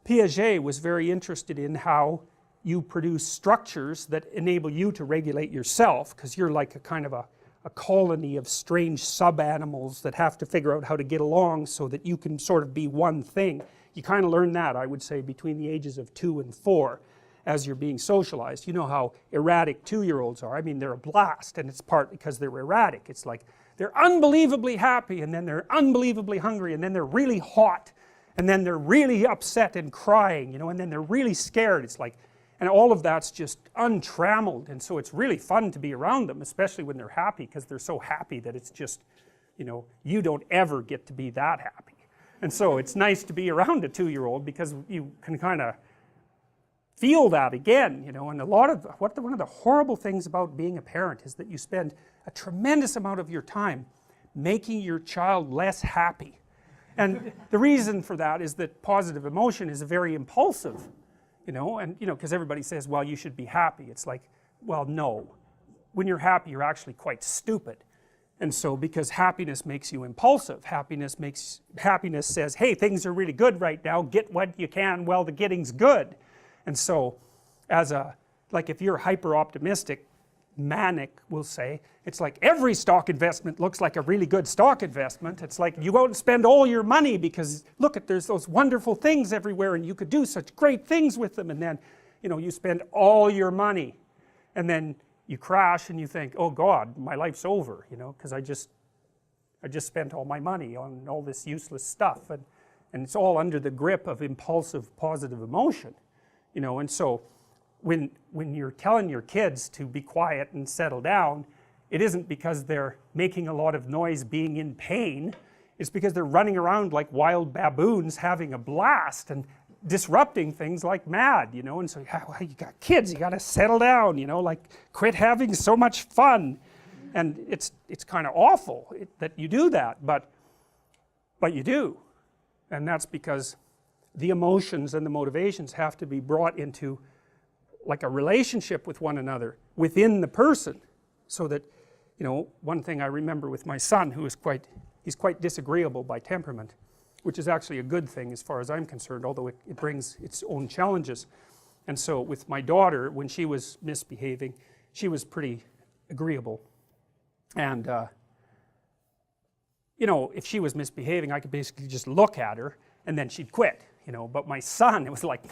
Piaget was very interested in how you produce structures that enable you to regulate yourself, because you're like a kind of a colony of strange sub-animals that have to figure out how to get along so that you can sort of be one thing. You kind of learn that, I would say, between the ages of 2 and 4 as you're being socialized. You know how erratic 2-year-olds are. I mean, they're a blast, and it's part because they're erratic. It's like they're unbelievably happy, and then they're unbelievably hungry, and then they're really hot, and then they're really upset and crying, you know, and then they're really scared. It's like, and all of that's just untrammeled, and so it's really fun to be around them, especially when they're happy, because they're so happy that it's just, you know, you don't ever get to be that happy. And so it's nice to be around a 2-year-old because you can kind of feel that again, you know. And a lot of one of the horrible things about being a parent is that you spend a tremendous amount of your time making your child less happy. And the reason for that is that positive emotion is very impulsive, you know, and you know, because everybody says, well, you should be happy. It's like, well, no, when you're happy you're actually quite stupid. And so because happiness makes you impulsive, happiness says, hey, things are really good right now, get what you can while the getting's good. And so as a, like if you're hyper optimistic, manic we'll say, it's like every stock investment looks like a really good stock investment. It's like you go out and spend all your money because look at, there's those wonderful things everywhere and you could do such great things with them, and then, you know, you spend all your money and then you crash and you think, oh God, my life's over, you know, because I just spent all my money on all this useless stuff, and it's all under the grip of impulsive positive emotion, you know. And so when you're telling your kids to be quiet and settle down, it isn't because they're making a lot of noise being in pain, it's because they're running around like wild baboons having a blast and disrupting things like mad, you know. And so you got kids, you got to settle down, you know, like quit having so much fun. And it's kind of awful that you do that, but you do. And that's because the emotions and the motivations have to be brought into like a relationship with one another within the person, so that, you know, one thing I remember with my son, who is he's quite disagreeable by temperament, which is actually a good thing as far as I'm concerned, although it brings its own challenges. And so with my daughter, when she was misbehaving, she was pretty agreeable, and you know, if she was misbehaving I could basically just look at her and then she'd quit, you know. But my son, it was like,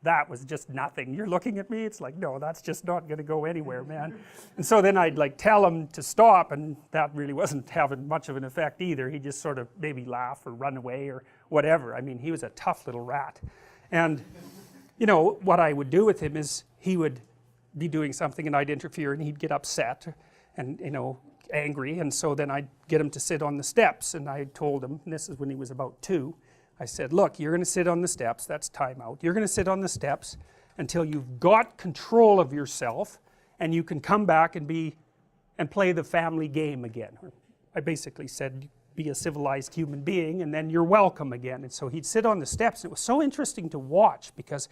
that was just nothing. You're looking at me? It's like, no, that's just not going to go anywhere, man. And so then I'd like tell him to stop, and that really wasn't having much of an effect either. He'd just sort of maybe laugh or run away or whatever. I mean, he was a tough little rat. And you know, what I would do with him is he would be doing something and I'd interfere and he'd get upset and, you know, angry, and so then I'd get him to sit on the steps, and I told him, and this is when he was about 2, I said, look, you're going to sit on the steps, that's time out, you're going to sit on the steps until you've got control of yourself and you can come back and play the family game again. I basically said, be a civilized human being and then you're welcome again. And so he'd sit on the steps, and it was so interesting to watch because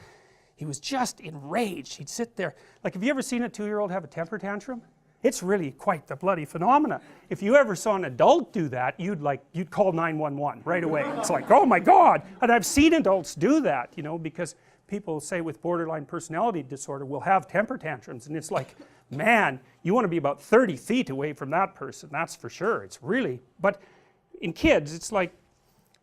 he was just enraged. He'd sit there, like, have you ever seen a 2-year-old have a temper tantrum? It's really quite the bloody phenomena. If you ever saw an adult do that, you'd call 911 right away. It's like, oh my God. And I've seen adults do that, you know, because people say with borderline personality disorder will have temper tantrums, and it's like, man, you want to be about 30 feet away from that person, that's for sure. It's really, but in kids it's like,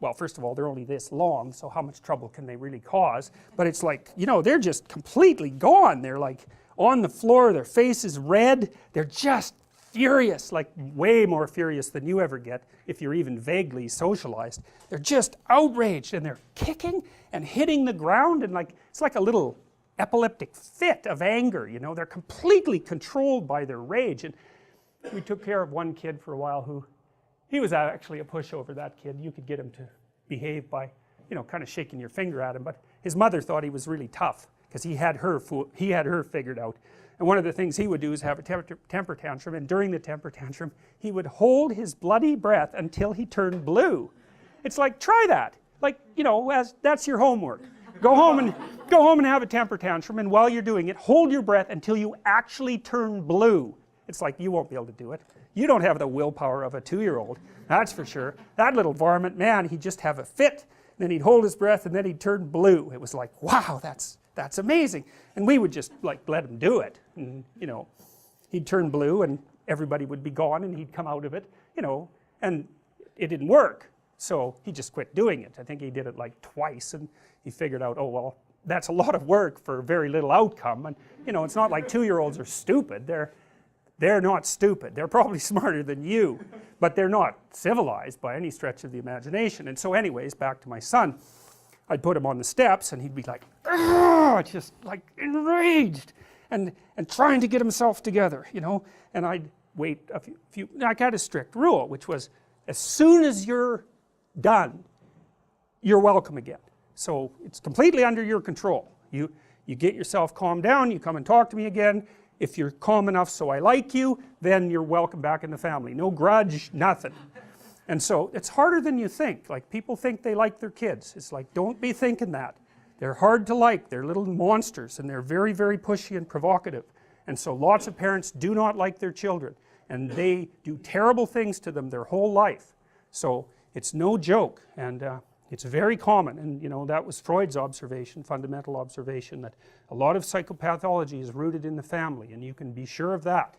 well, first of all, they're only this long, so how much trouble can they really cause? But it's like, you know, they're just completely gone. They're like on the floor, their face is red, they're just furious, like way more furious than you ever get if you're even vaguely socialized. They're just outraged, and they're kicking and hitting the ground, and like, it's like a little epileptic fit of anger, you know. They're completely controlled by their rage. And we took care of one kid for a while who, he was actually a pushover, that kid. You could get him to behave by, you know, kind of shaking your finger at him, but his mother thought he was really tough because he had her figured out. And one of the things he would do is have a temper tantrum, and during the temper tantrum he would hold his bloody breath until he turned blue. It's like, try that, like, you know, that's your homework. Go home and have a temper tantrum, and while you're doing it, hold your breath until you actually turn blue. It's like, you won't be able to do it. You don't have the willpower of a 2-year-old, that's for sure. That little varmint, man, he'd just have a fit, then he'd hold his breath, and then he'd turn blue. It was like, wow, that's amazing. And we would just like let him do it, and you know, he'd turn blue and everybody would be gone and he'd come out of it, you know, and it didn't work, so he just quit doing it. I think he did it like twice, and he figured out, oh well, that's a lot of work for very little outcome. And you know, it's not like 2-year-olds are stupid. They're not stupid. They're probably smarter than you, but they're not civilized by any stretch of the imagination. And so anyways, back to my son, I'd put him on the steps and he'd be like, just like enraged and trying to get himself together, you know. And I'd wait a few, I had a strict rule, which was as soon as you're done, you're welcome again. So it's completely under your control. You get yourself calmed down, you come and talk to me again. If you're calm enough so I like you, then you're welcome back in the family. No grudge, nothing. And so it's harder than you think. Like, people think they like their kids. It's like, don't be thinking that. They're hard to like. They're little monsters, and they're very, very pushy and provocative. And so lots of parents do not like their children, and they do terrible things to them their whole life. So it's no joke, and it's very common. And you know, that was Freud's observation, fundamental observation, that a lot of psychopathology is rooted in the family, and you can be sure of that.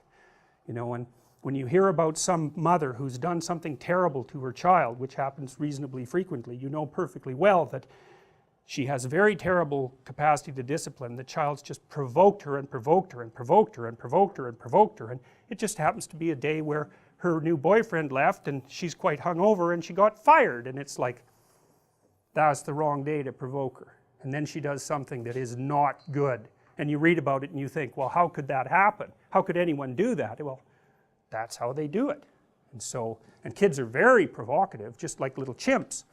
You know, and when you hear about some mother who's done something terrible to her child, which happens reasonably frequently, you know perfectly well that she has a very terrible capacity to discipline. The child's just provoked her and provoked her and provoked her and provoked her and provoked her, and it just happens to be a day where her new boyfriend left and she's quite hungover and she got fired, and it's like, that's the wrong day to provoke her. And then she does something that is not good, and you read about it and you think, well, how could that happen? How could anyone do that? Well, that's how they do it. And so, and kids are very provocative, just like little chimps.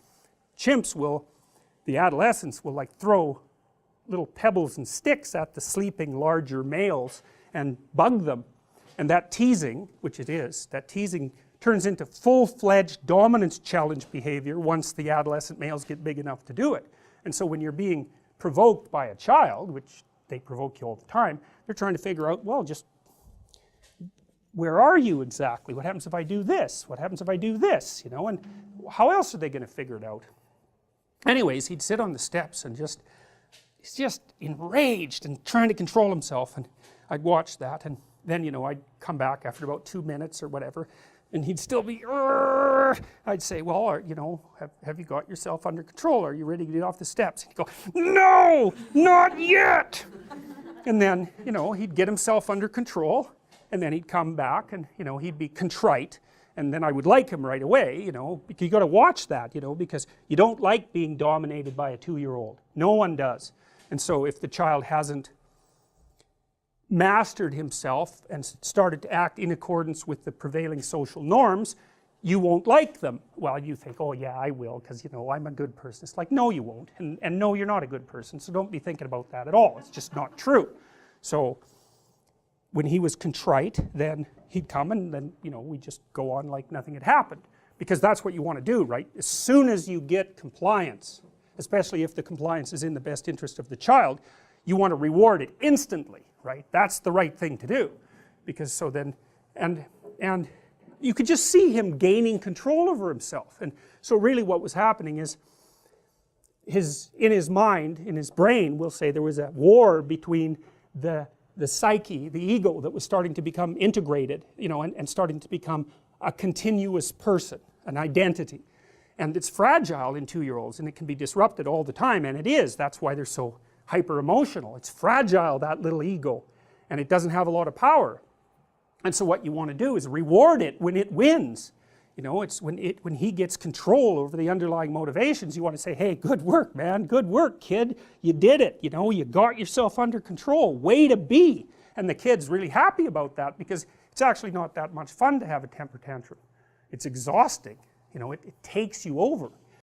Chimps will, the adolescents will like throw little pebbles and sticks at the sleeping larger males and bug them. And that teasing, which it is, that teasing turns into full-fledged dominance challenge behavior once the adolescent males get big enough to do it. And so when you're being provoked by a child, which they provoke you all the time, they're trying to figure out, well, just where are you exactly? What happens if I do this? What happens if I do this? You know, and how else are they going to figure it out? Anyways, he'd sit on the steps and he's just enraged and trying to control himself, and I'd watch that, and then, you know, I'd come back after about 2 minutes or whatever, and he'd still be, I'd say, well, you know, have you got yourself under control? Are you ready to get off the steps? He'd go, no, not yet. And then, you know, he'd get himself under control, and then he'd come back and, you know, he'd be contrite, and then I would like him right away, you know, because you got to watch that, you know, because you don't like being dominated by a 2-year-old. No one does. And so if the child hasn't mastered himself and started to act in accordance with the prevailing social norms, you won't like them. Well, you think, oh yeah, I will, because, you know, I'm a good person. It's like, no, you won't, and no, you're not a good person, so don't be thinking about that at all. It's just not true. So when he was contrite, then he'd come, and then, you know, we just go on like nothing had happened, because that's what you want to do, right? As soon as you get compliance, especially if the compliance is in the best interest of the child, you want to reward it instantly, right? That's the right thing to do, because so then, and you could just see him gaining control over himself. And so really what was happening is in his mind, in his brain, we'll say, there was a war between the psyche, the ego, that was starting to become integrated, you know, and starting to become a continuous person, an identity. And it's fragile in 2-year-olds, and it can be disrupted all the time, and it is. That's why they're so hyper emotional. It's fragile, that little ego, and it doesn't have a lot of power. And so what you want to do is reward it when it wins. You know, it's when he gets control over the underlying motivations, you want to say, hey, good work, man, good work, kid, you did it, you know, you got yourself under control, way to be. And the kid's really happy about that, because it's actually not that much fun to have a temper tantrum. It's exhausting, you know, it takes you over.